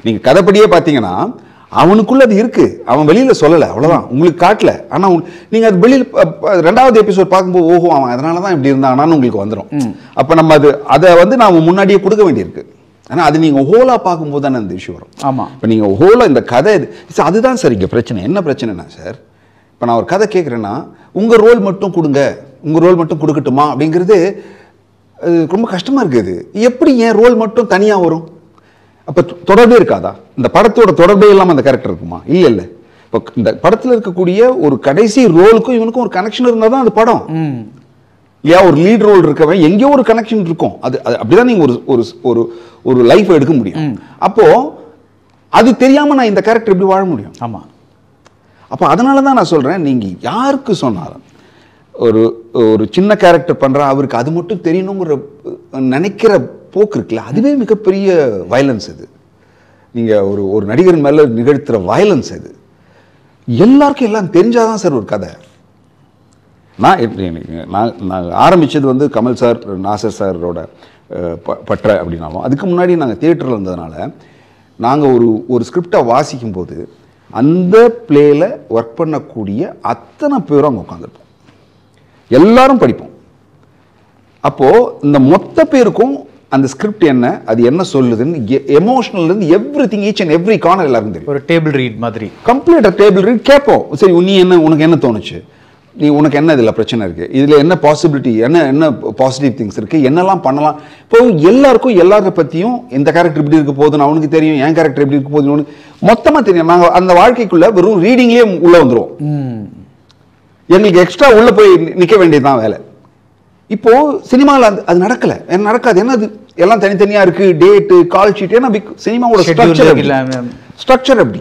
நீங்கள் கதைப்படியே பார்த்தீங்கன்னா அவனுக்குள்ள அது இருக்கு, அவன் வெளியில சொல்லலை, அவ்வளோதான், உங்களுக்கு காட்டல. ஆனால் நீங்கள் அது வெளியில் 2வது எபிசோட் பார்க்கும்போது ஓஹோ அவன் அதனால தான் இப்படி இருந்தானான்னு உங்களுக்கு வந்துடும். அப்போ நம்ம அதை வந்து நாம் முன்னாடியே கொடுக்க வேண்டியிருக்கு. ஆனால் அது நீங்கள் ஹோலாக பார்க்கும்போது தானே அந்த இஷ்யூ வரும். ஆமாம். இப்போ நீங்கள் ஹோலாக இந்த கதை அதுதான் சார் இங்கே பிரச்சனை. என்ன பிரச்சனைனா சார், இப்போ நான் ஒரு கதை கேட்குறேன்னா உங்கள் ரோல் மட்டும் கொடுங்க, உங்கள் ரோல் மட்டும் கொடுக்கட்டுமா அப்படிங்கிறது ரொம்ப கஷ்டமாக இருக்குது. எப்படி என் ரோல் மட்டும் தனியாக வரும்? அப்போ தொடர்பே இருக்காதா? இந்த படத்தோட தொடர்பே இல்லாமல் அந்த கேரக்டர் இருக்குமா? இல்லை. இப்போ இந்த படத்தில் இருக்கக்கூடிய ஒரு கடைசி ரோலுக்கும் இவனுக்கும் ஒரு கனெக்ஷன் இருந்தால் தான் அது படம் இல்லையா? ஒரு லீட் ரோல் இருக்கவன் எங்கேயோ ஒரு கனெக்ஷன் இருக்கும். அது அப்படிதான் நீங்கள் ஒரு ஒரு ஒரு லைஃப் எடுக்க முடியும். அப்போ அது தெரியாமல் நான் இந்த கேரக்டர் எப்படி வாழ முடியும்? ஆமாம். அப்போ அதனால தான் நான் சொல்கிறேன், நீங்கள் யாருக்கு சொன்னாலும் ஒரு சின்ன கேரக்டர் பண்ணுறா அவருக்கு அது மட்டும் தெரியணுங்கிற நினைக்கிற போக்கு இருக்குல்ல, அதுவே மிகப்பெரிய வயலன்ஸ். அது நீங்கள் ஒரு நடிகர் மேலே நிகழ்த்துற வயலன்ஸ். அது எல்லாருக்கும் எல்லாம் தெரிஞ்சாதான் சார் ஒரு கதை. நான் ஆரம்பித்தது வந்து கமல் சார், நாசர் சாரோட பற்ற அப்படின்னாலும் அதுக்கு முன்னாடி நாங்கள் தியேட்டரில் இருந்ததுனால நாங்கள் ஒரு ஸ்கிரிப்டை வாசிக்கும் போது அந்த பிளேயில் ஒர்க் பண்ணக்கூடிய அத்தனை பேரும் அங்கே உட்காந்துருப்போம், எல்லாரும் படிப்போம். அப்போது இந்த மொத்த பேருக்கும் அந்த ஸ்கிரிப்ட் என்ன, அது என்ன சொல்லுதுன்னு எமோஷனல்லேருந்து everything, each and every corner எல்லாருக்கும் தெரியும். ஒரு டேபிள் ரீட் மாதிரி, கம்ப்ளீட்டாக டேபிள் ரீட் கேட்போம். சரி நீ என்ன, உனக்கு என்ன தோணுச்சு, உனக்கு என்ன இதில் பிரச்சனை இருக்குது, இதில் என்ன பாசிபிலிட்டி, என்ன பாசிட்டிவ் திங்ஸ் இருக்குது, என்னெல்லாம் பண்ணலாம். இப்போ எல்லாருக்கும் எல்லாரை பற்றியும் இந்த கேரக்டர் இப்படி இருக்க போதுன்னு அவனுக்கு தெரியும், என் கேரக்டர் எப்படி இருக்க போதுன்னு மொத்தமாக தெரியும். நாங்கள் அந்த வாழ்க்கைக்குள்ளே வெறும் ரீடிங்லேயே உள்ளே வந்துடுவோம். எங்களுக்கு எக்ஸ்ட்ரா உள்ளே போய் நிற்க வேண்டியதுதான் வேலை. இப்போது சினிமாவில் அது நடக்கலை, நடக்காது. என்ன அது எல்லாம் தனித்தனியாக இருக்குது, டேட்டு, கால் ஷீட். ஏன்னா சினிமாவோட ஸ்ட்ரக்சர் அப்படி.